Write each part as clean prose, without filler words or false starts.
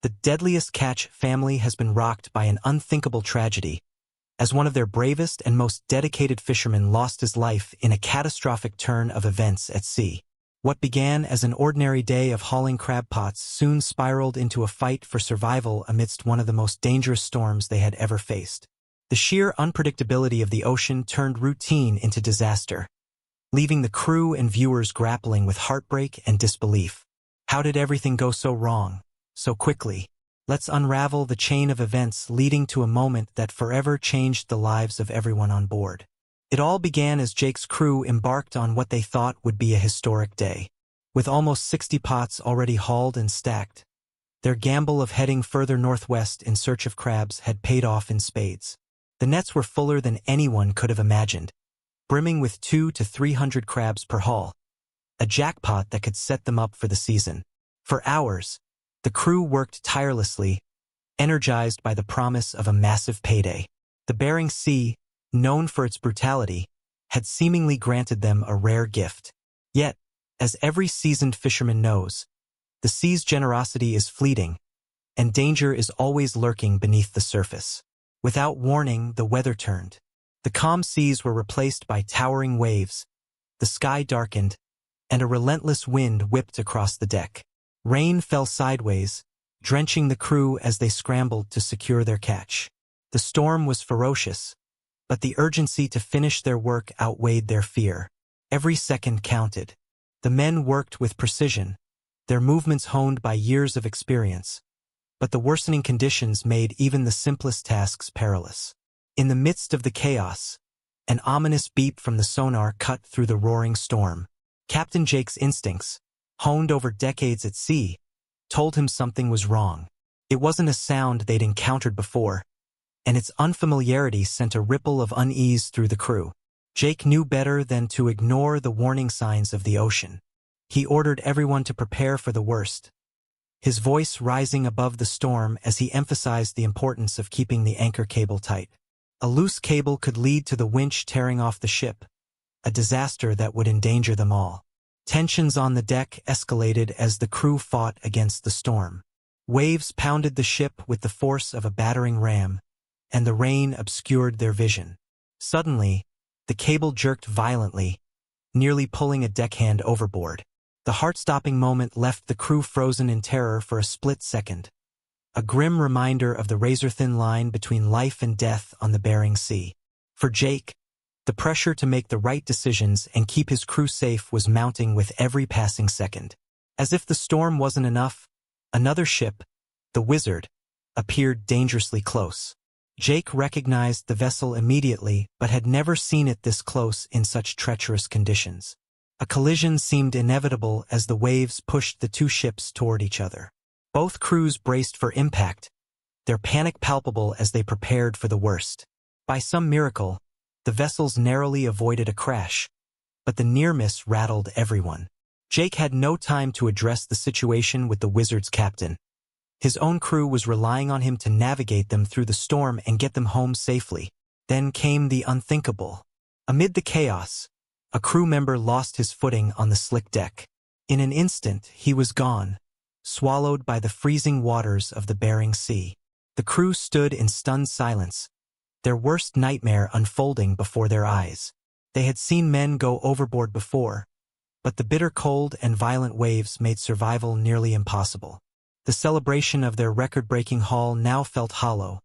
The Deadliest Catch family has been rocked by an unthinkable tragedy, as one of their bravest and most dedicated fishermen lost his life in a catastrophic turn of events at sea. What began as an ordinary day of hauling crab pots soon spiraled into a fight for survival amidst one of the most dangerous storms they had ever faced. The sheer unpredictability of the ocean turned routine into disaster, leaving the crew and viewers grappling with heartbreak and disbelief. How did everything go so wrong, so quickly? Let's unravel the chain of events leading to a moment that forever changed the lives of everyone on board. It all began as Jake's crew embarked on what they thought would be a historic day. With almost 60 pots already hauled and stacked, their gamble of heading further northwest in search of crabs had paid off in spades. The nets were fuller than anyone could have imagined, brimming with 200 to 300 crabs per haul, a jackpot that could set them up for the season. For hours, the crew worked tirelessly, energized by the promise of a massive payday. The Bering Sea, known for its brutality, had seemingly granted them a rare gift. Yet, as every seasoned fisherman knows, the sea's generosity is fleeting, and danger is always lurking beneath the surface. Without warning, the weather turned. The calm seas were replaced by towering waves, the sky darkened, and a relentless wind whipped across the deck. Rain fell sideways, drenching the crew as they scrambled to secure their catch. The storm was ferocious, but the urgency to finish their work outweighed their fear. Every second counted. The men worked with precision, their movements honed by years of experience, but the worsening conditions made even the simplest tasks perilous. In the midst of the chaos, an ominous beep from the sonar cut through the roaring storm. Captain Jake's instincts, honed over decades at sea, told him something was wrong. It wasn't a sound they'd encountered before, and its unfamiliarity sent a ripple of unease through the crew. Jake knew better than to ignore the warning signs of the ocean. He ordered everyone to prepare for the worst, his voice rising above the storm as he emphasized the importance of keeping the anchor cable tight. A loose cable could lead to the winch tearing off the ship, a disaster that would endanger them all. Tensions on the deck escalated as the crew fought against the storm. Waves pounded the ship with the force of a battering ram, and the rain obscured their vision. Suddenly, the cable jerked violently, nearly pulling a deckhand overboard. The heart-stopping moment left the crew frozen in terror for a split second, a grim reminder of the razor-thin line between life and death on the Bering Sea. For Jake, the pressure to make the right decisions and keep his crew safe was mounting with every passing second. As if the storm wasn't enough, another ship, the Wizard, appeared dangerously close. Jake recognized the vessel immediately but had never seen it this close in such treacherous conditions. A collision seemed inevitable as the waves pushed the two ships toward each other. Both crews braced for impact, their panic palpable as they prepared for the worst. By some miracle, the vessels narrowly avoided a crash, but the near miss rattled everyone. Jake had no time to address the situation with the Wizard's captain. His own crew was relying on him to navigate them through the storm and get them home safely. Then came the unthinkable. Amid the chaos, a crew member lost his footing on the slick deck. In an instant, he was gone, swallowed by the freezing waters of the Bering Sea. The crew stood in stunned silence, their worst nightmare unfolding before their eyes. They had seen men go overboard before, but the bitter cold and violent waves made survival nearly impossible. The celebration of their record-breaking haul now felt hollow,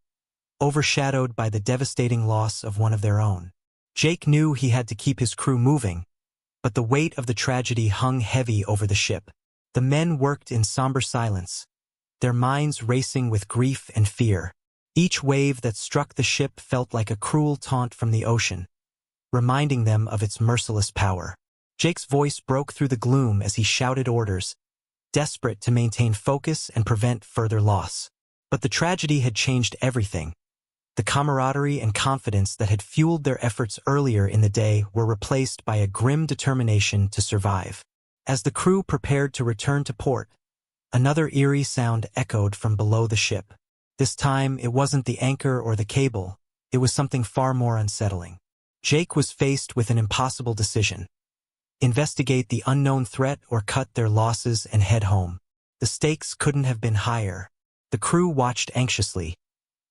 overshadowed by the devastating loss of one of their own. Jake knew he had to keep his crew moving, but the weight of the tragedy hung heavy over the ship. The men worked in somber silence, their minds racing with grief and fear. Each wave that struck the ship felt like a cruel taunt from the ocean, reminding them of its merciless power. Jake's voice broke through the gloom as he shouted orders, desperate to maintain focus and prevent further loss. But the tragedy had changed everything. The camaraderie and confidence that had fueled their efforts earlier in the day were replaced by a grim determination to survive. As the crew prepared to return to port, another eerie sound echoed from below the ship. This time, it wasn't the anchor or the cable, it was something far more unsettling. Jake was faced with an impossible decision: investigate the unknown threat or cut their losses and head home. The stakes couldn't have been higher. The crew watched anxiously,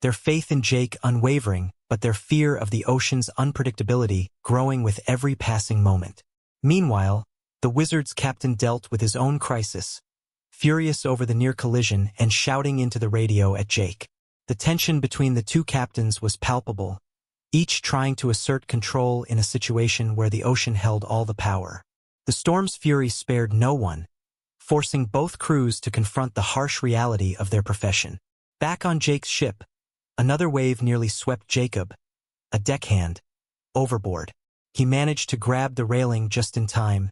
their faith in Jake unwavering, but their fear of the ocean's unpredictability growing with every passing moment. Meanwhile, the Wizard's captain dealt with his own crisis, furious over the near collision and shouting into the radio at Jake. The tension between the two captains was palpable, each trying to assert control in a situation where the ocean held all the power. The storm's fury spared no one, forcing both crews to confront the harsh reality of their profession. Back on Jake's ship, another wave nearly swept Jacob, a deckhand, overboard. He managed to grab the railing just in time,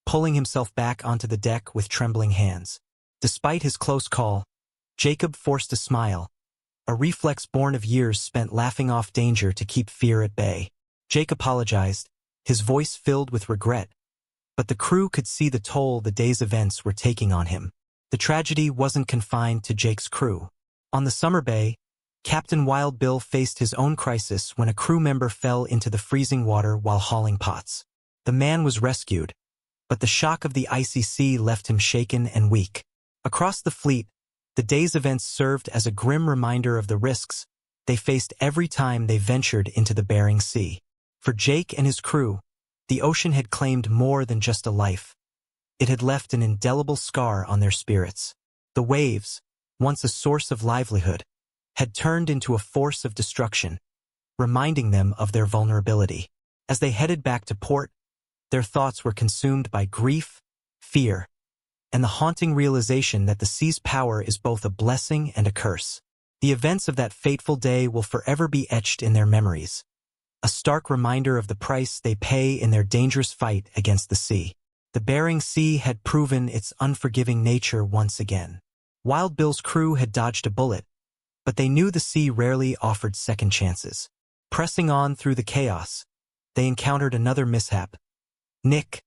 pulling himself back onto the deck with trembling hands. Despite his close call, Jacob forced a smile, a reflex born of years spent laughing off danger to keep fear at bay. Jake apologized, his voice filled with regret, but the crew could see the toll the day's events were taking on him. The tragedy wasn't confined to Jake's crew. On the Summer Bay, Captain Wild Bill faced his own crisis when a crew member fell into the freezing water while hauling pots. The man was rescued, but the shock of the icy sea left him shaken and weak. Across the fleet, the day's events served as a grim reminder of the risks they faced every time they ventured into the Bering Sea. For Jake and his crew, the ocean had claimed more than just a life. It had left an indelible scar on their spirits. The waves, once a source of livelihood, had turned into a force of destruction, reminding them of their vulnerability. As they headed back to port, their thoughts were consumed by grief, fear, and the haunting realization that the sea's power is both a blessing and a curse. The events of that fateful day will forever be etched in their memories, a stark reminder of the price they pay in their dangerous fight against the sea. The Bering Sea had proven its unforgiving nature once again. Wild Bill's crew had dodged a bullet, but they knew the sea rarely offered second chances. Pressing on through the chaos, they encountered another mishap. Nick,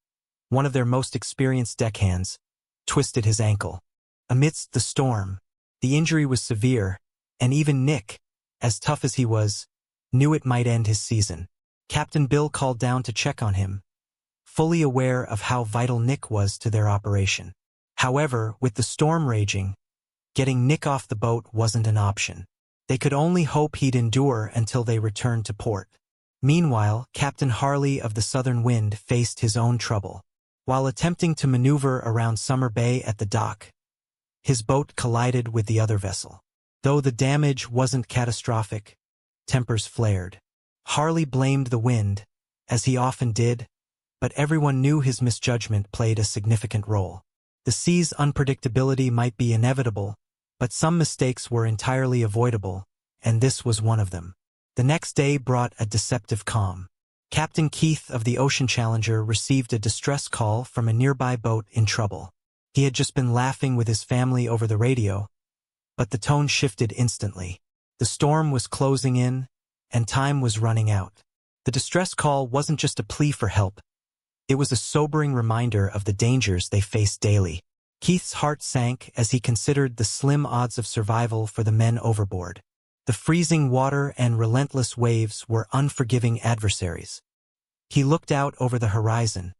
one of their most experienced deckhands, twisted his ankle. Amidst the storm, the injury was severe, and even Nick, as tough as he was, knew it might end his season. Captain Bill called down to check on him, fully aware of how vital Nick was to their operation. However, with the storm raging, getting Nick off the boat wasn't an option. They could only hope he'd endure until they returned to port. Meanwhile, Captain Harley of the Southern Wind faced his own trouble. While attempting to maneuver around Summer Bay at the dock, his boat collided with the other vessel. Though the damage wasn't catastrophic, tempers flared. Harley blamed the wind, as he often did, but everyone knew his misjudgment played a significant role. The sea's unpredictability might be inevitable, but some mistakes were entirely avoidable, and this was one of them. The next day brought a deceptive calm. Captain Keith of the Ocean Challenger received a distress call from a nearby boat in trouble. He had just been laughing with his family over the radio, but the tone shifted instantly. The storm was closing in, and time was running out. The distress call wasn't just a plea for help. It was a sobering reminder of the dangers they faced daily. Keith's heart sank as he considered the slim odds of survival for the men overboard. The freezing water and relentless waves were unforgiving adversaries. He looked out over the horizon,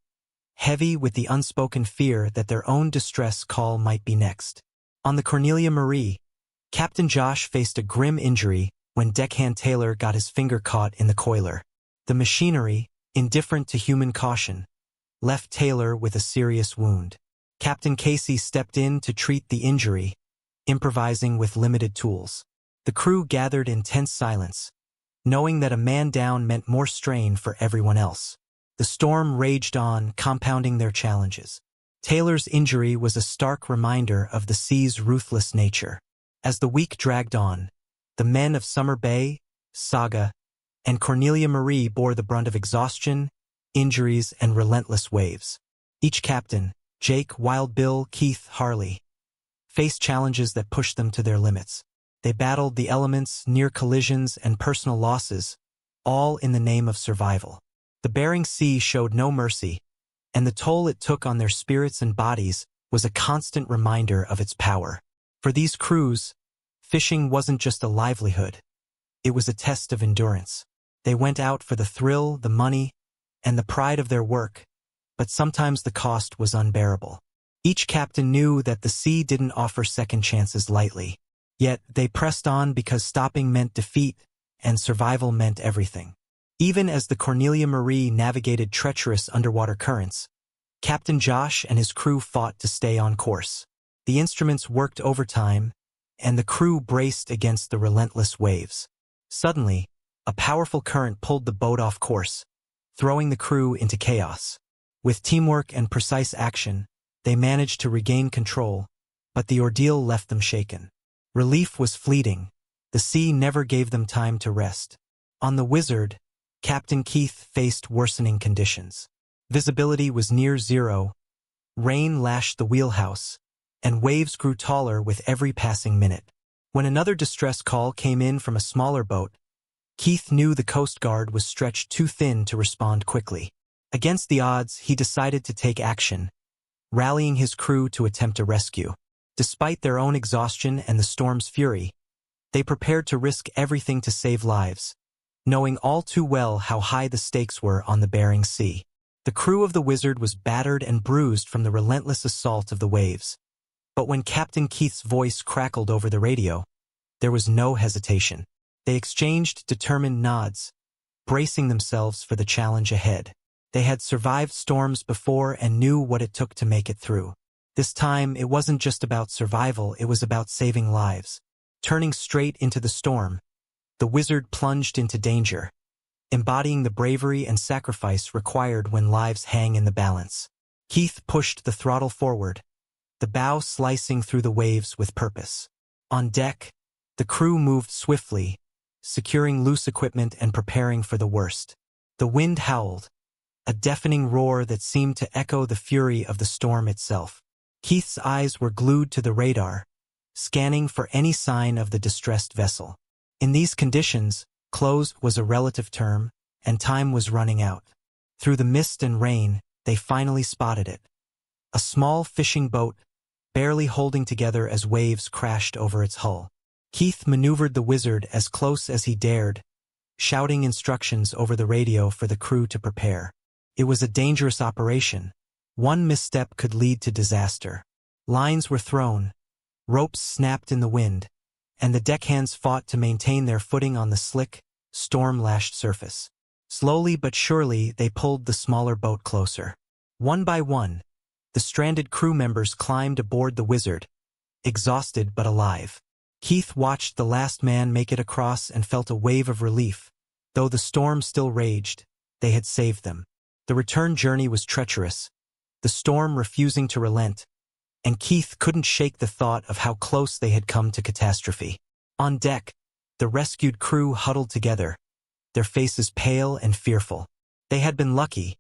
heavy with the unspoken fear that their own distress call might be next. On the Cornelia Marie, Captain Josh faced a grim injury when deckhand Taylor got his finger caught in the coiler. The machinery, indifferent to human caution, left Taylor with a serious wound. Captain Casey stepped in to treat the injury, improvising with limited tools. The crew gathered in tense silence, knowing that a man down meant more strain for everyone else. The storm raged on, compounding their challenges. Taylor's injury was a stark reminder of the sea's ruthless nature. As the week dragged on, the men of Summer Bay, Saga, and Cornelia Marie bore the brunt of exhaustion, injuries, and relentless waves. Each captain, Jake, Wild Bill, Keith, Harley, faced challenges that pushed them to their limits. They battled the elements, near collisions, and personal losses, all in the name of survival. The Bering Sea showed no mercy, and the toll it took on their spirits and bodies was a constant reminder of its power. For these crews, fishing wasn't just a livelihood. It was a test of endurance. They went out for the thrill, the money, and the pride of their work, but sometimes the cost was unbearable. Each captain knew that the sea didn't offer second chances lightly. Yet they pressed on because stopping meant defeat and survival meant everything. Even as the Cornelia Marie navigated treacherous underwater currents, Captain Josh and his crew fought to stay on course. The instruments worked overtime, and the crew braced against the relentless waves. Suddenly, a powerful current pulled the boat off course, throwing the crew into chaos. With teamwork and precise action, they managed to regain control, but the ordeal left them shaken. Relief was fleeting. The sea never gave them time to rest. On the Wizard, Captain Keith faced worsening conditions. Visibility was near zero, rain lashed the wheelhouse, and waves grew taller with every passing minute. When another distress call came in from a smaller boat, Keith knew the Coast Guard was stretched too thin to respond quickly. Against the odds, he decided to take action, rallying his crew to attempt a rescue. Despite their own exhaustion and the storm's fury, they prepared to risk everything to save lives, knowing all too well how high the stakes were on the Bering Sea. The crew of the Wizard was battered and bruised from the relentless assault of the waves. But when Captain Keith's voice crackled over the radio, there was no hesitation. They exchanged determined nods, bracing themselves for the challenge ahead. They had survived storms before and knew what it took to make it through. This time, it wasn't just about survival, it was about saving lives. Turning straight into the storm, the Wizard plunged into danger, embodying the bravery and sacrifice required when lives hang in the balance. Keith pushed the throttle forward, the bow slicing through the waves with purpose. On deck, the crew moved swiftly, securing loose equipment and preparing for the worst. The wind howled, a deafening roar that seemed to echo the fury of the storm itself. Keith's eyes were glued to the radar, scanning for any sign of the distressed vessel. In these conditions, close was a relative term, and time was running out. Through the mist and rain, they finally spotted it. A small fishing boat, barely holding together as waves crashed over its hull. Keith maneuvered the Wizard as close as he dared, shouting instructions over the radio for the crew to prepare. It was a dangerous operation. One misstep could lead to disaster. Lines were thrown, ropes snapped in the wind, and the deckhands fought to maintain their footing on the slick, storm-lashed surface. Slowly but surely, they pulled the smaller boat closer. One by one, the stranded crew members climbed aboard the Wizard, exhausted but alive. Keith watched the last man make it across and felt a wave of relief. Though the storm still raged, they had saved them. The return journey was treacherous, the storm refusing to relent, and Keith couldn't shake the thought of how close they had come to catastrophe. On deck, the rescued crew huddled together, their faces pale and fearful. They had been lucky,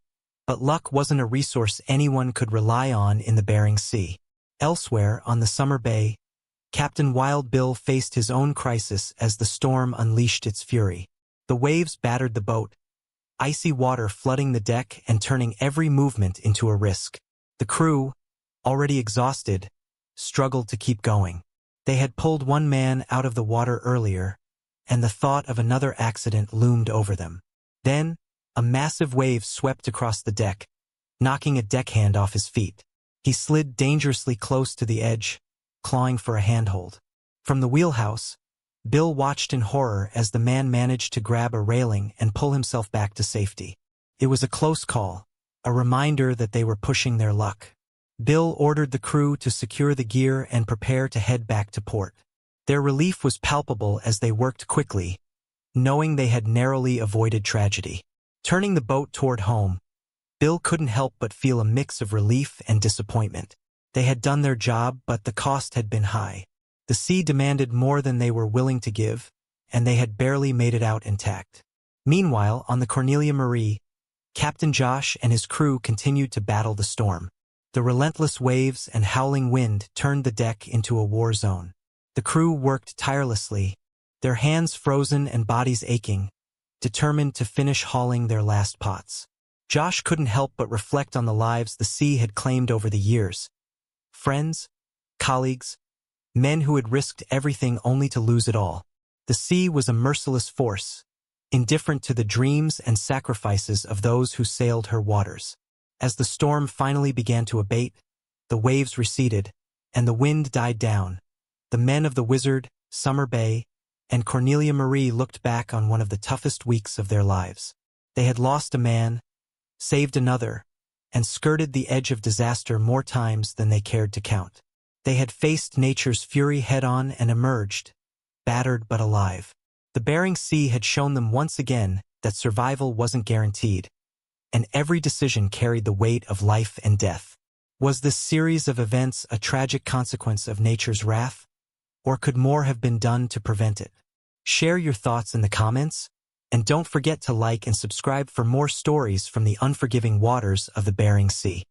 but luck wasn't a resource anyone could rely on in the Bering Sea. Elsewhere, on the Summer Bay, Captain Wild Bill faced his own crisis as the storm unleashed its fury. The waves battered the boat, icy water flooding the deck and turning every movement into a risk. The crew, already exhausted, struggled to keep going. They had pulled one man out of the water earlier, and the thought of another accident loomed over them. Then, a massive wave swept across the deck, knocking a deckhand off his feet. He slid dangerously close to the edge, clawing for a handhold. From the wheelhouse, Bill watched in horror as the man managed to grab a railing and pull himself back to safety. It was a close call, a reminder that they were pushing their luck. Bill ordered the crew to secure the gear and prepare to head back to port. Their relief was palpable as they worked quickly, knowing they had narrowly avoided tragedy. Turning the boat toward home, Bill couldn't help but feel a mix of relief and disappointment. They had done their job, but the cost had been high. The sea demanded more than they were willing to give, and they had barely made it out intact. Meanwhile, on the Cornelia Marie, Captain Josh and his crew continued to battle the storm. The relentless waves and howling wind turned the deck into a war zone. The crew worked tirelessly, their hands frozen and bodies aching, determined to finish hauling their last pots. Josh couldn't help but reflect on the lives the sea had claimed over the years. Friends, colleagues, men who had risked everything only to lose it all. The sea was a merciless force, indifferent to the dreams and sacrifices of those who sailed her waters. As the storm finally began to abate, the waves receded, and the wind died down. The men of the Wizard, Summer Bay, and Cornelia Marie looked back on one of the toughest weeks of their lives. They had lost a man, saved another, and skirted the edge of disaster more times than they cared to count. They had faced nature's fury head-on and emerged, battered but alive. The Bering Sea had shown them once again that survival wasn't guaranteed, and every decision carried the weight of life and death. Was this series of events a tragic consequence of nature's wrath, or could more have been done to prevent it? Share your thoughts in the comments, and don't forget to like and subscribe for more stories from the unforgiving waters of the Bering Sea.